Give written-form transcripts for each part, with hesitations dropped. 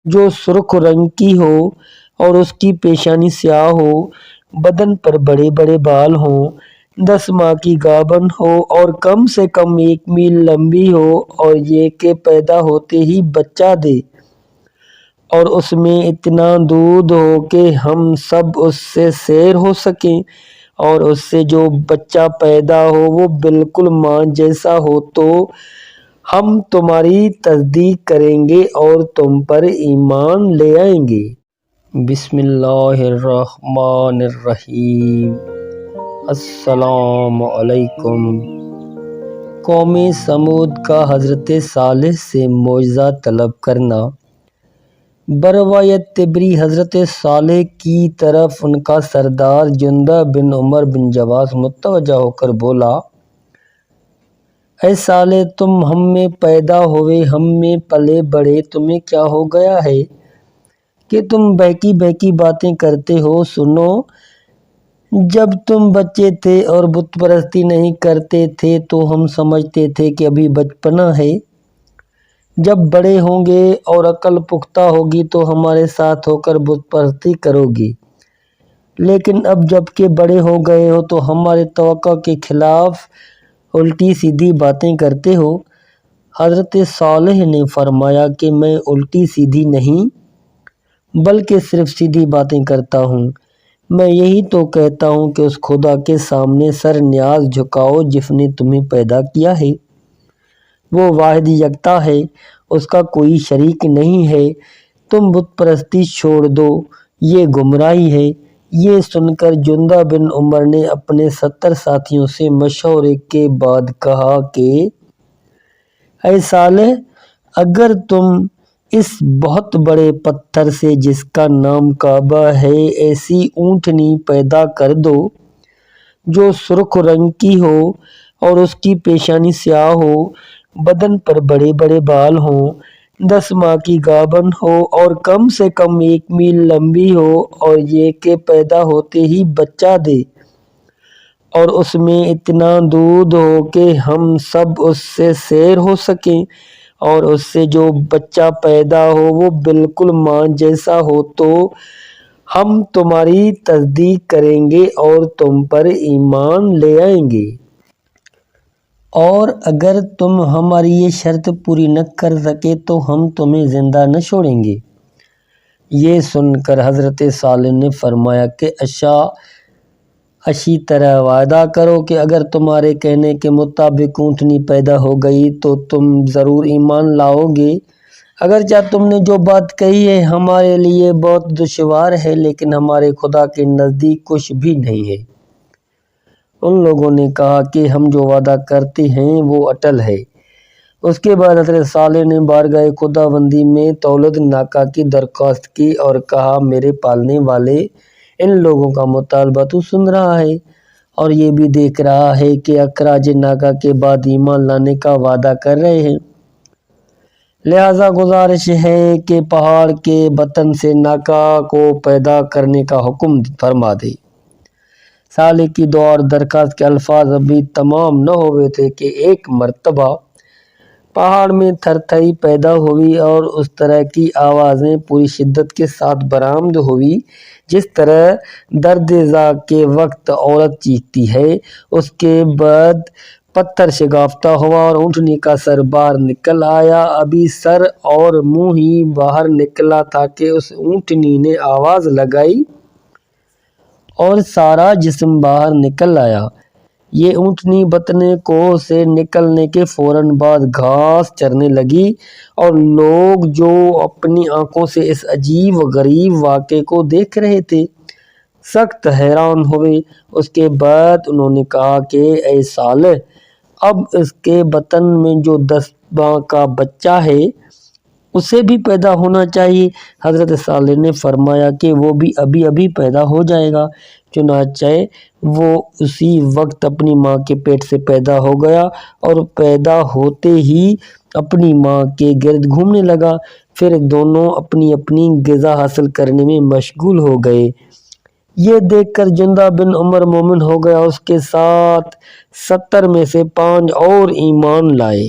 جو سرخ رنگ کی ہو اور اس کی پیشانی سیاہ ہو، بدن پر بڑے بڑے بال ہوں، 10 ماہ کی گابن ہو اور کم سے کم 1 میل لمبی ہو، اور یہ کہ پیدا ہوتے ہی بچہ دے، اور اس میں اتنا دودھ ہو کہ ہم سب اس سے سیر ہو سکیں، اور اس سے جو بچہ پیدا ہو وہ بالکل ماں جیسا ہو، تو ہم تمہاری تصدیق کریں گے اور تم پر ایمان لے آئیں گے۔ بسم اللہ الرحمن الرحیم۔ السلام علیکم۔ قوم سمود کا حضرت صالح سے معجزہ طلب کرنا۔ بروایت طبری حضرت صالح کی طرف ان کا سردار جندہ بن عمر بن جواس متوجہ ہو کر بولا، اے صالح، تم ہم میں پیدا ہوئے، ہم میں پلے بڑھے، تمہیں کیا ہو گیا ہے کہ تم بہکی بہکی باتیں کرتے ہو؟ سنو، جب تم بچے تھے اور بت پرستی نہیں کرتے تھے تو ہم سمجھتے تھے کہ ابھی بچپنا ہے، جب بڑے ہوں گے اور عقل پختہ ہوگی تو ہمارے ساتھ ہو کر بت پرستی کرو گی، لیکن اب جب کہ بڑے ہو گئے ہو تو ہمارے توقع کے خلاف الٹی سیدھی باتیں کرتے ہو۔ حضرت صالح نے فرمایا کہ میں الٹی سیدھی نہیں بلکہ صرف سیدھی باتیں کرتا ہوں، میں یہی تو کہتا ہوں کہ اس خدا کے سامنے سر نیاز جھکاؤ جس نے تمہیں پیدا کیا ہے، وہ واحد یکتا ہے، اس کا کوئی شریک نہیں ہے، تم بت پرستی چھوڑ دو، یہ گمراہی ہے۔ یہ سن کر جندہ بن عمر نے اپنے 70 ساتھیوں سے مشورے کے بعد کہا کہ اے صالح، اگر تم اس بہت بڑے پتھر سے جس کا نام کعبہ ہے ایسی اونٹنی پیدا کر دو جو سرخ رنگ کی ہو اور اس کی پیشانی سیاہ ہو، بدن پر بڑے بڑے بال ہوں، 10 ماہ کی گابن ہو اور کم سے کم 1 میل لمبی ہو، اور یہ کہ پیدا ہوتے ہی بچہ دے، اور اس میں اتنا دودھ ہو کہ ہم سب اس سے سیر ہو سکیں، اور اس سے جو بچہ پیدا ہو وہ بالکل ماں جیسا ہو، تو ہم تمہاری تصدیق کریں گے اور تم پر ایمان لے آئیں گے۔ اور اگر تم ہماری یہ شرط پوری نہ کر سکے تو ہم تمہیں زندہ نہ چھوڑیں گے۔ یہ سن کر حضرت صالح نے فرمایا کہ اچھا، اسی طرح وعدہ کرو کہ اگر تمہارے کہنے کے مطابق اونٹنی پیدا ہو گئی تو تم ضرور ایمان لاؤ گے۔ اگرچہ تم نے جو بات کہی ہے ہمارے لیے بہت دشوار ہے، لیکن ہمارے خدا کے نزدیک کچھ بھی نہیں ہے۔ ان لوگوں نے کہا کہ ہم جو وعدہ کرتے ہیں وہ اٹل ہے۔ اس کے بعد حضرت صالح نے بارگاہ خداوندی میں تولد ناکہ کی درخواست کی اور کہا، میرے پالنے والے، ان لوگوں کا مطالبہ تو سن رہا ہے اور یہ بھی دیکھ رہا ہے کہ اخراج ناکہ کے بعد ایمان لانے کا وعدہ کر رہے ہیں، لہذا گزارش ہے کہ پہاڑ کے بطن سے ناکہ کو پیدا کرنے کا حکم فرما دے۔ صالح کی دعا اور درخواست کے الفاظ ابھی تمام نہ ہوئے تھے کہ ایک مرتبہ پہاڑ میں تھر تھری پیدا ہوئی اور اس طرح کی آوازیں پوری شدت کے ساتھ برآمد ہوئی جس طرح درد زا کے وقت عورت چیختی ہے۔ اس کے بعد پتھر شگافتہ ہوا اور اونٹنی کا سر باہر نکل آیا۔ ابھی سر اور منہ ہی باہر نکلا تھا کہ اس اونٹنی نے آواز لگائی اور سارا جسم باہر نکل آیا۔ یہ اونٹنی بطن کوہ سے نکلنے کے فوراً بعد گھاس چرنے لگی، اور لوگ جو اپنی آنکھوں سے اس عجیب و غریب واقعے کو دیکھ رہے تھے سخت حیران ہوئے۔ اس کے بعد انہوں نے کہا کہ اے صالح، اب اس کے بطن میں جو 10 ماہ کا بچہ ہے اسے بھی پیدا ہونا چاہیے۔ حضرت صالح نے فرمایا کہ وہ بھی ابھی ابھی پیدا ہو جائے گا۔ چنانچہ وہ اسی وقت اپنی ماں کے پیٹ سے پیدا ہو گیا اور پیدا ہوتے ہی اپنی ماں کے گرد گھومنے لگا۔ پھر دونوں اپنی اپنی غذا حاصل کرنے میں مشغول ہو گئے۔ یہ دیکھ کر جندہ بن عمر مومن ہو گیا، اس کے ساتھ 70 میں سے 5 اور ایمان لائے۔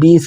20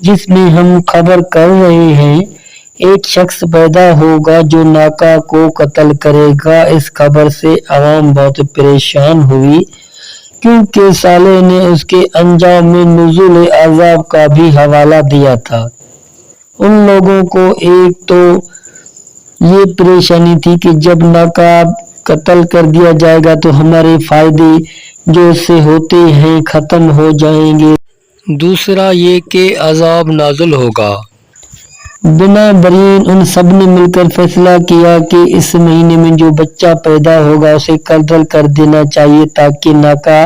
جس میں ہم خبر کر رہے ہیں ایک شخص پیدا ہوگا جو ناکا کو قتل کرے گا۔ اس خبر سے عوام بہت پریشان ہوئی کیونکہ صالح نے اس کے انجام میں نزول عذاب کا بھی حوالہ دیا تھا۔ ان لوگوں کو ایک تو یہ پریشانی تھی کہ جب ناکا قتل کر دیا جائے گا تو ہمارے فائدے جو اس سے ہوتے ہیں ختم ہو جائیں گے، دوسرا یہ کہ عذاب نازل ہوگا۔ بنابراین ان سب نے مل کر فیصلہ کیا کہ اس مہینے میں جو بچہ پیدا ہوگا اسے قتل کر دینا چاہیے تاکہ ناکا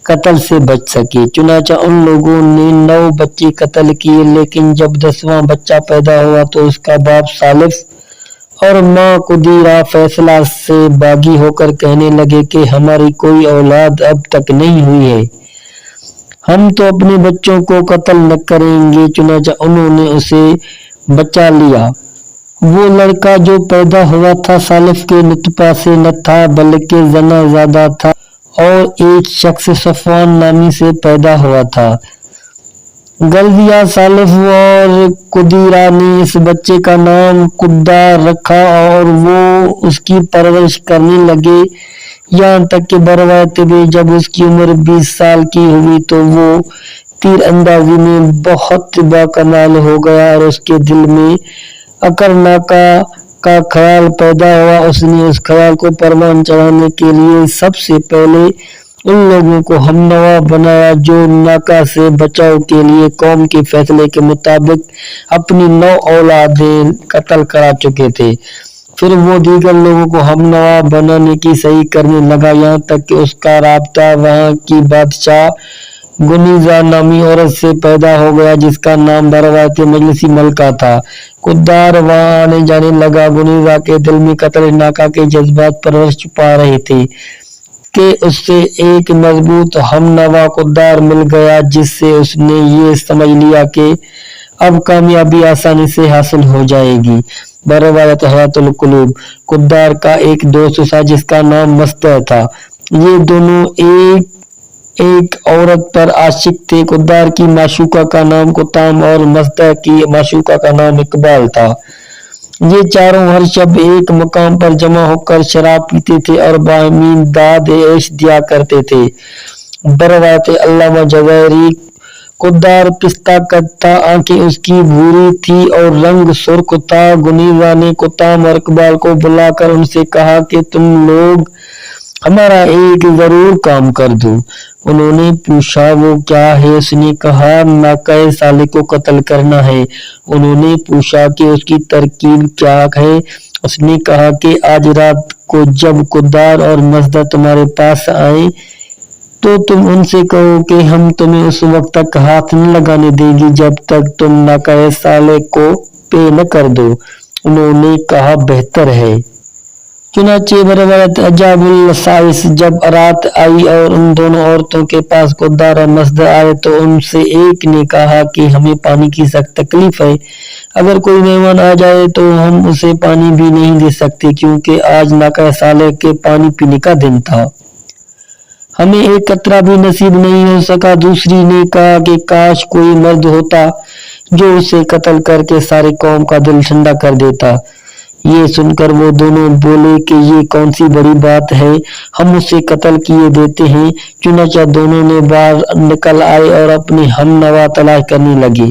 قتل سے بچ سکے۔ چنانچہ ان لوگوں نے 9 بچے قتل کیے، لیکن جب 10واں بچہ پیدا ہوا تو اس کا باپ صالح اور ماں قدیرہ فیصلہ سے باغی ہو کر کہنے لگے کہ ہماری کوئی اولاد اب تک نہیں ہوئی ہے، ہم تو اپنے بچوں کو قتل نہ کریں گے۔ چنانچہ انہوں نے اسے بچا لیا۔ وہ لڑکا جو پیدا ہوا تھا صالح کے نطفہ سے نہ تھا بلکہ زنا زادہ تھا اور ایک شخص صفوان نامی سے پیدا ہوا تھا۔ غلزیہ صالح اور قدیرہ نے اس بچے کا نام قدار رکھا اور وہ اس کی پرورش کرنے لگے، یہاں تک کہ بروایت بھی جب اس کی عمر 20 سال کی ہوئی تو وہ تیر اندازی میں بہت باکمال ہو گیا اور اس کے دل میں اکرناکا کا خیال پیدا ہوا۔ اس نے اس خیال کو پروان چڑھانے کے لیے سب سے پہلے ان لوگوں کو ہم نوا بنایا جو ناکا سے بچاؤ کے لیے قوم کے فیصلے کے مطابق اپنی 9 اولادیں قتل کرا چکے تھے۔ پھر وہ دیگر لوگوں کو ہم نوا بنانے کی صحیح کرنے لگا، یہاں تک کہ اس کا رابطہ وہاں کی بادشاہ گنیزہ نامی عورت سے پیدا ہو گیا جس کا نام بروایت مجلسی ملکہ تھا۔ قدار وہاں آنے جانے لگا۔ گنیزہ کے دل میں قتل ناکا کے جذبات پرورش چھپا رہے تھے کہ اس سے ایک مضبوط ہم نوا قدار مل گیا جس سے اس نے یہ سمجھ لیا کہ اب کامیابی آسانی سے حاصل ہو جائے گی۔ بروایت حیات القلوب قدار کا ایک دوست تھا جس کا نام مصدع تھا۔ یہ دونوں ایک عورت پر عاشق تھے۔ قدار کی معشوقہ کا نام کتام اور مصدع کی معشوقہ کا نام اقبال تھا۔ یہ چاروں ہر شب ایک مقام پر جمع ہو کر شراب پیتے تھے اور باہمی داد عیش دیا کرتے تھے۔ بروایت علامہ جزائری قدار پستہ قد تھا، آنکھیں اس کی بھوری تھی اور رنگ سرخ تھا۔ گنیزہ نے کتام اور اقبال کو بلا کر ان سے کہا کہ تم لوگ ہمارا ایک ضرور کام کر دو۔ انہوں نے پوچھا وہ کیا ہے؟ اس نے کہا ناکا صالح کو قتل کرنا ہے۔ انہوں نے پوچھا کہ اس کی ترکیب کیا ہے؟ اس نے کہا کہ آج رات کو جب قدار اور مصدع تمہارے پاس آئیں تو تم ان سے کہو کہ ہم تمہیں اس وقت تک ہاتھ نہ لگانے دیں گے جب تک تم ناکا صالح کو پے نہ کر دو۔ انہوں نے کہا بہتر ہے۔ چنانچہ بروایت عجاب السائس جب رات آئی اور ان دونوں عورتوں کے پاس قدار اور مصدع آئے تو ان سے ایک نے کہا کہ ہمیں پانی کی سخت تکلیف ہے، اگر کوئی مہمان آ جائے تو ہم اسے پانی بھی نہیں دے سکتے کیونکہ آج ناکا صالح کے پانی پینے کا دن تھا، ہمیں ایک قطرہ بھی نصیب نہیں ہو سکا۔ دوسری نے کہا کہ کاش کوئی مرد ہوتا جو اسے قتل کر کے سارے قوم کا دل ٹھنڈا کر دیتا۔ یہ سن کر وہ دونوں بولے کہ یہ کون سی بڑی بات ہے، ہم اسے قتل کیے دیتے ہیں۔ چنانچہ دونوں نے باہر نکل آئے اور اپنے ہم نوا تلاش کرنے لگے۔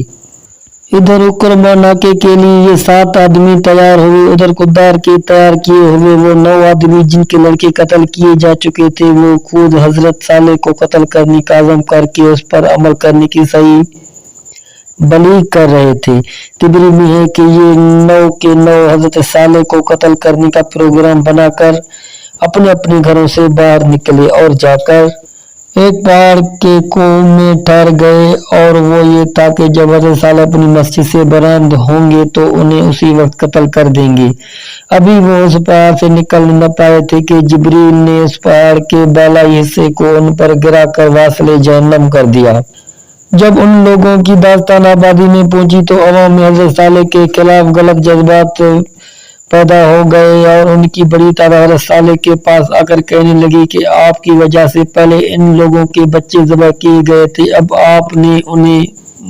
ادھر اکرما ناکے کے لیے یہ 7 آدمی تیار ہوئے، ادھر قدار کے تیار کیے ہوئے وہ 9 آدمی جن کے لڑکے قتل کیے جا چکے تھے، وہ خود حضرت صالح کو قتل کرنے کا عزم کر کے اس پر عمل کرنے کی صحیح بلیغ کر رہے تھے۔ تبری میں ہے کہ یہ 9 کے 9 حضرت صالح کو قتل کرنے کا پروگرام بنا کر اپنے اپنے گھروں سے باہر نکلے اور جا کر ایک پہاڑ کے کوہ میں ٹھہر گئے، اور وہ یہ تھا کہ جب حضرت صالح اپنی مسجد سے برآمد ہوں گے تو انہیں اسی وقت قتل کر دیں گے۔ ابھی وہ اس پہاڑ سے نکل نہ پائے تھے کہ جبریل نے اس پہاڑ کے بالائی حصے کو ان پر گرا کر واصل جہنم کر دیا۔ جب ان لوگوں کی داستان آبادی میں پہنچی تو عوام میں حضرت صالح کے خلاف غلط جذبات پیدا ہو گئے اور ان کی بڑی تعداد حضرت صالح کے پاس آ کر کہنے لگی کہ آپ کی وجہ سے پہلے ان لوگوں کے بچے ذبح کیے گئے تھے، اب آپ نے انہیں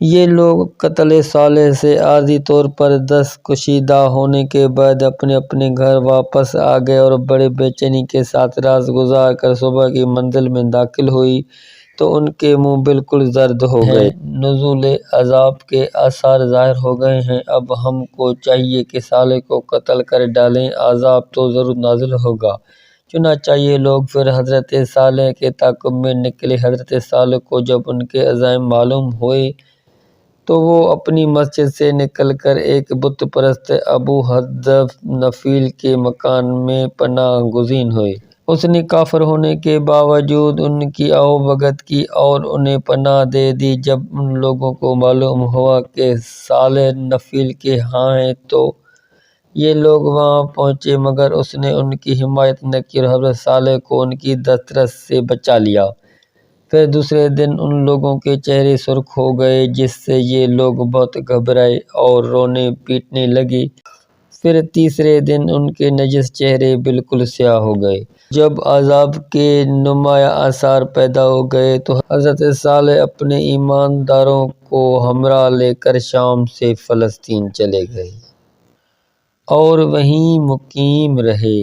یہ لوگ قتل صالح سے عارضی طور پر دستکشیدہ ہونے کے بعد اپنے اپنے گھر واپس آ گئے اور بڑے بے چینی کے ساتھ رات گزار کر صبح کی منزل میں داخل ہوئی تو ان کے منہ بالکل زرد ہو گئے۔ نزول عذاب کے آثار ظاہر ہو گئے ہیں۔ اب ہم کو چاہیے کہ صالح کو قتل کر ڈالیں، عذاب تو ضرور نازل ہوگا۔ چنانچہ یہ لوگ پھر حضرت صالح کے تعاقب میں نکلے۔ حضرت صالح کو جب ان کے عزائم معلوم ہوئے تو وہ اپنی مسجد سے نکل کر ایک بت پرست ابو حذافنیل کے مکان میں پناہ گزین ہوئے۔ اس نے کافر ہونے کے باوجود ان کی آؤ بھگت کی اور انہیں پناہ دے دی۔ جب ان لوگوں کو معلوم ہوا کہ صالح نفیل کے ہاں ہیں تو یہ لوگ وہاں پہنچے، مگر اس نے ان کی حمایت نہ کی اور حضرت صالح کو ان کی دسترس سے بچا لیا۔ پھر دوسرے دن ان لوگوں کے چہرے سرخ ہو گئے، جس سے یہ لوگ بہت گھبرائے اور رونے پیٹنے لگے۔ پھر تیسرے دن ان کے نجس چہرے بالکل سیاہ ہو گئے۔ جب عذاب کے نمایاں آثار پیدا ہو گئے تو حضرت صالح اپنے ایمانداروں کو ہمراہ لے کر شام سے فلسطین چلے گئے اور وہیں مقیم رہے۔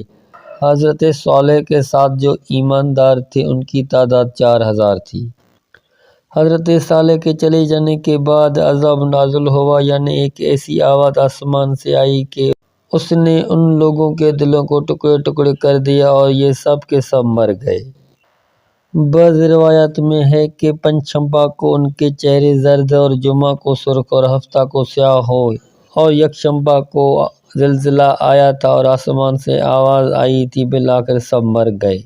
حضرت صالح کے ساتھ جو ایماندار تھے ان کی تعداد 4000 تھی۔ حضرت صالح کے چلے جانے کے بعد عذاب نازل ہوا، یعنی ایک ایسی آواز آسمان سے آئی کہ اس نے ان لوگوں کے دلوں کو ٹکڑے ٹکڑے کر دیا اور یہ سب کے سب مر گئے۔ بعض روایات میں ہے کہ پنجشنبہ کو ان کے چہرے زرد اور جمعہ کو سرخ اور ہفتہ کو سیاہ ہوئے اور یکشنبہ کو زلزلہ آیا تھا اور آسمان سے آواز آئی تھی، بالآخر سب مر گئے۔